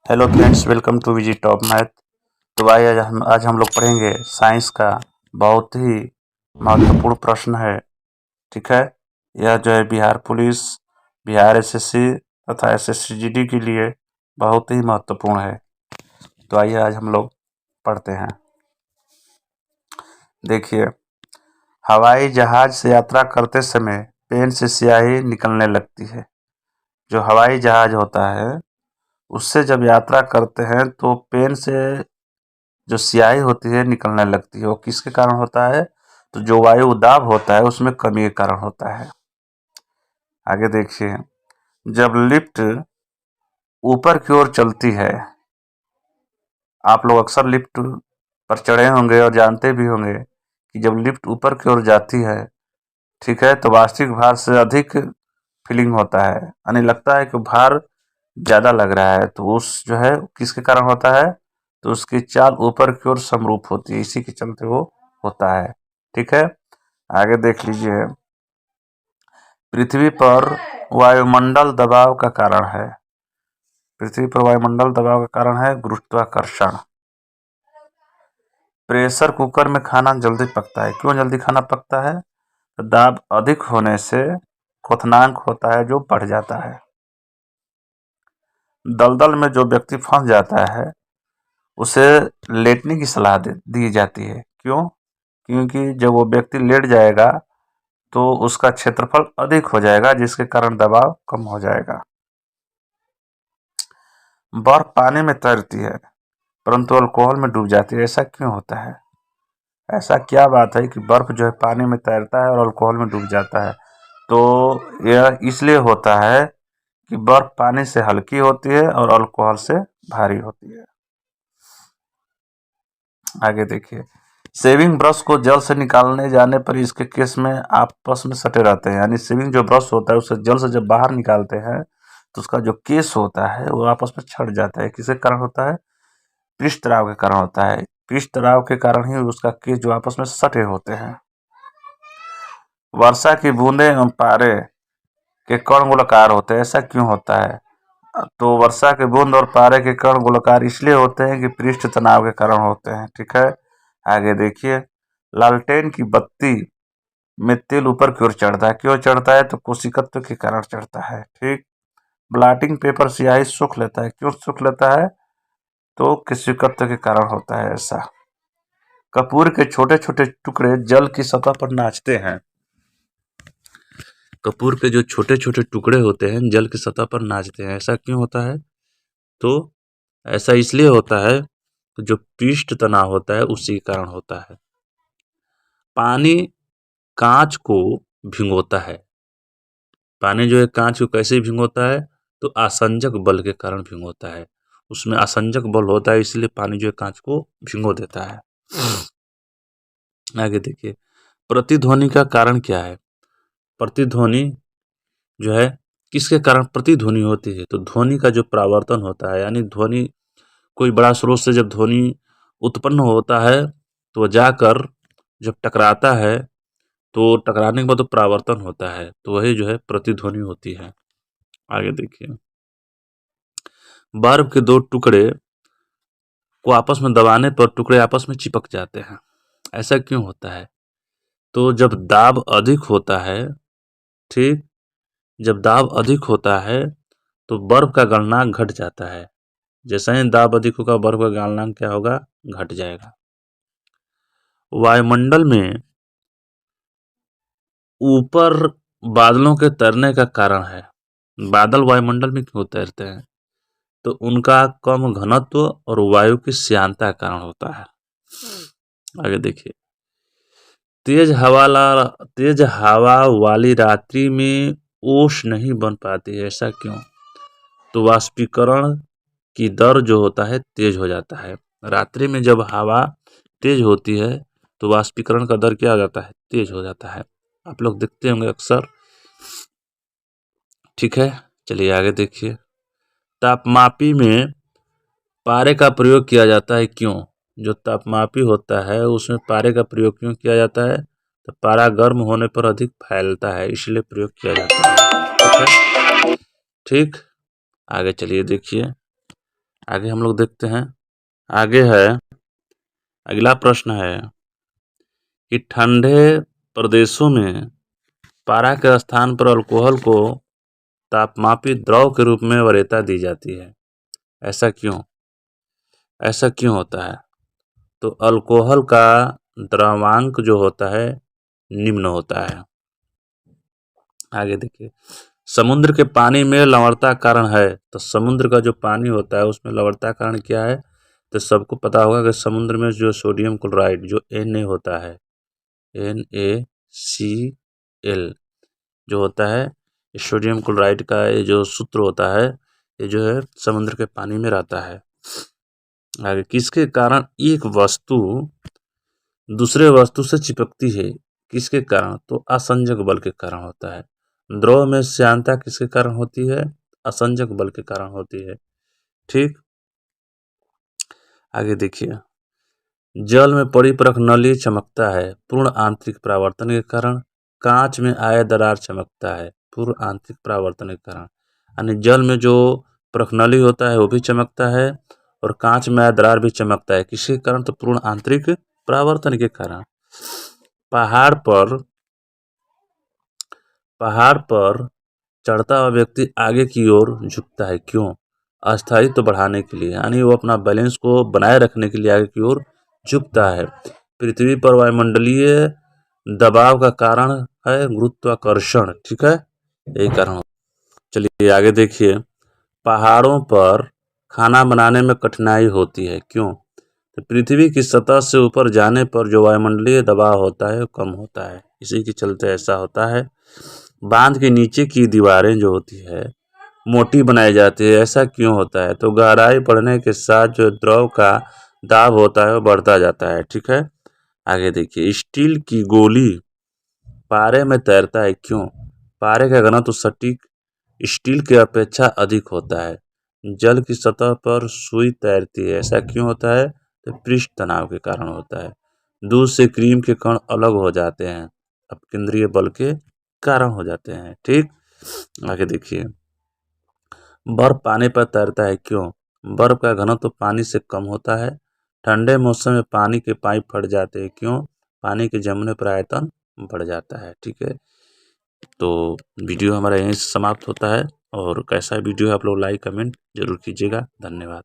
Hello friends, welcome to Viji top math. तो भाई आज हम लोग पढ़ेंगे साइंस का बहुत ही महत्वपूर्ण प्रश्न है। ठीक है, यह जो है बिहार पुलिस, बिहार एसएससी तथा एसएससी के लिए बहुत ही महत्वपूर्ण है। तो आइए आज हम लोग पढ़ते हैं। देखिए, हवाई जहाज से यात्रा करते समय पेन से स्याही निकलने लगती है। जो हवाई जहाज होता है उससे जब यात्रा करते हैं तो पेन से जो स्याही होती है निकलने लगती है। वो किसके कारण होता है? तो जो वायु दाब होता है उसमें कमी के कारण होता है। आगे देखिए, जब लिफ्ट ऊपर की ओर चलती है, आप लोग अक्सर लिफ्ट पर चढ़े होंगे और जानते भी होंगे कि जब लिफ्ट ऊपर की ओर जाती है, ठीक है, तो वास्तविक भार से अधिक फीलिंग होता है, यानी लगता है कि भार ज़्यादा लग रहा है। तो उस जो है किसके कारण होता है? तो उसकी चाल ऊपर की ओर समरूप होती है, इसी के चलते वो होता है। ठीक है, आगे देख लीजिए, पृथ्वी पर वायुमंडल दबाव का कारण है। पृथ्वी पर वायुमंडल दबाव का कारण है गुरुत्वाकर्षण। प्रेशर कुकर में खाना जल्दी पकता है। क्यों जल्दी खाना पकता है? तो दाब अधिक होने से क्वथनांक होता है जो बढ़ जाता है। दलदल में जो व्यक्ति फंस जाता है उसे लेटने की सलाह दी जाती है। क्यों? क्योंकि जब वो व्यक्ति लेट जाएगा तो उसका क्षेत्रफल अधिक हो जाएगा, जिसके कारण दबाव कम हो जाएगा। बर्फ पानी में तैरती है परंतु अल्कोहल में डूब जाती है। ऐसा क्यों होता है? ऐसा क्या बात है कि बर्फ जो है पानी में तैरता है और अल्कोहल में डूब जाता है? तो यह इसलिए होता है कि बर्फ पानी से हल्की होती है और अल्कोहल से भारी होती है। आगे देखिए, शेविंग ब्रश को जल से निकालने जाने पर इसके केस में आपस में सटे रहते हैं। यानी शेविंग जो ब्रश होता है उसे जल से जब बाहर निकालते हैं तो उसका जो केस होता है वो आपस में छट जाता है। किसके कारण होता है? पृष्ठ तनाव के कारण होता है। पृष्ठ तनाव के कारण ही उसका केस जो आपस में सटे होते हैं। वर्षा की बूंदें एवं पारे के कण गोलाकार होते हैं। ऐसा क्यों होता है? तो वर्षा के बूंद और पारे के कण गोलाकार इसलिए होते हैं कि पृष्ठ तनाव के कारण होते हैं। ठीक है, आगे देखिए, लालटेन की बत्ती में तेल ऊपर की ओर चढ़ता है। क्यों चढ़ता है? तो कोशिकत्व के कारण चढ़ता है। ठीक, ब्लॉटिंग पेपर स्याही सूख लेता है। क्यों सूख लेता है? तो कोशिकत्व के कारण होता है ऐसा। कपूर के छोटे छोटे टुकड़े जल की सतह पर नाचते हैं। कपूर के जो छोटे छोटे टुकड़े होते हैं जल की सतह पर नाचते हैं। ऐसा क्यों होता है? तो ऐसा इसलिए होता है कि जो पृष्ठ तनाव होता है उसी के कारण होता है। पानी कांच को भिगोता है। पानी जो है कांच को कैसे भिगोता है? तो आसंजक बल के कारण भिगोता है। उसमें आसंजक बल होता है, इसलिए पानी जो है कांच को भिगो देता है। आगे देखिए, प्रतिध्वनि का कारण क्या है? प्रतिध्वनि जो है किसके कारण प्रतिध्वनि होती है? तो ध्वनि का जो परावर्तन होता है, यानी ध्वनि कोई बड़ा स्रोत से जब ध्वनि उत्पन्न होता है तो वह जाकर जब टकराता है तो टकराने के बाद तो परावर्तन होता है, तो वही जो है प्रतिध्वनि होती है। आगे देखिए, बर्फ के दो टुकड़े को आपस में दबाने पर टुकड़े आपस में चिपक जाते हैं। ऐसा क्यों होता है? तो जब दाब अधिक होता है, ठीक, जब दाब अधिक होता है तो बर्फ का गलनांक घट जाता है। जैसे ही दाब अधिक होगा बर्फ का गलनांक क्या होगा? घट जाएगा। वायुमंडल में ऊपर बादलों के तैरने का कारण है। बादल वायुमंडल में क्यों तैरते हैं? तो उनका कम घनत्व और वायु की श्यानता के कारण होता है। आगे देखिए, तेज हवा वाली रात्रि में ओस नहीं बन पाती है। ऐसा क्यों? तो वाष्पीकरण की दर जो होता है तेज हो जाता है। रात्रि में जब हवा तेज होती है तो वाष्पीकरण का दर क्या हो जाता है? तेज हो जाता है। आप लोग देखते होंगे अक्सर। ठीक है, चलिए आगे देखिए, तापमापी में पारे का प्रयोग किया जाता है। क्यों? जो तापमापी होता है उसमें पारे का प्रयोग क्यों किया जाता है? तो पारा गर्म होने पर अधिक फैलता है, इसलिए प्रयोग किया जाता है। ठीक है, ठीक, आगे चलिए देखिए, आगे हम लोग देखते हैं। आगे है, अगला प्रश्न है कि ठंडे प्रदेशों में पारा के स्थान पर अल्कोहल को तापमापी द्रव के रूप में वरीयता दी जाती है। ऐसा क्यों? ऐसा क्यों होता है? तो अल्कोहल का द्रव्यांक जो होता है निम्न होता है। आगे देखिए, समुद्र के पानी में लवणता कारण है। तो समुद्र का जो पानी होता है उसमें लवणता कारण क्या है? तो सबको पता होगा कि समुद्र में जो सोडियम क्लोराइड जो Na होता है, NaCl जो होता है, सोडियम क्लोराइड का ये जो सूत्र होता है, ये जो है समुद्र के पानी में रहता है। आगे, किसके कारण एक वस्तु दूसरे वस्तु से चिपकती है? किसके कारण? तो असंजक बल के कारण होता है। द्रव में श्यानता किसके कारण होती है? असंजक बल के कारण होती है। ठीक, आगे देखिए, जल में परिपरक नली चमकता है पूर्ण आंतरिक परावर्तन के कारण। कांच में आय दरार चमकता है पूर्ण आंतरिक परावर्तन के कारण। यानी जल में जो प्रखनली होता है वो भी चमकता है और कांच में आय दरार भी चमकता है। किसके कारण? तो पूर्ण आंतरिक परावर्तन के कारण। पहाड़ पर चढ़ता हुआ व्यक्ति आगे की ओर झुकता है, क्यों? अस्थायित्व बढ़ाने के लिए, यानी वो अपना बैलेंस को बनाए रखने के लिए आगे की ओर झुकता है। पृथ्वी पर वायुमंडलीय दबाव का कारण है गुरुत्वाकर्षण। ठीक है, यही कारण। चलिए आगे देखिए, पहाड़ों पर खाना बनाने में कठिनाई होती है, क्यों? तो पृथ्वी की सतह से ऊपर जाने पर जो वायुमंडलीय दबाव होता है वो कम होता है, इसी के चलते ऐसा होता है। बांध के नीचे की दीवारें जो होती है मोटी बनाई जाती है, ऐसा क्यों होता है? तो गहराई बढ़ने के साथ जो द्रव का दाब होता है वो बढ़ता जाता है। ठीक है, आगे देखिए, स्टील की गोली पारे में तैरता है, क्यों? पारे का घनत्व सटीक स्टील की अपेक्षा अधिक होता है। जल की सतह पर सुई तैरती है, ऐसा क्यों होता है? तो पृष्ठ तनाव के कारण होता है। दूध से क्रीम के कण अलग हो जाते हैं, अपकेंद्रीय बल के कारण हो जाते हैं। ठीक, आगे देखिए, बर्फ पानी पर तैरता है, क्यों? बर्फ का घनत्व पानी से कम होता है। ठंडे मौसम में पानी के पाइप फट जाते हैं, क्यों? पानी के जमने पर आयतन बढ़ जाता है। ठीक है, तो वीडियो हमारा यहीं से समाप्त होता है और कैसा वीडियो है आप लोग लाइक कमेंट जरूर कीजिएगा। धन्यवाद।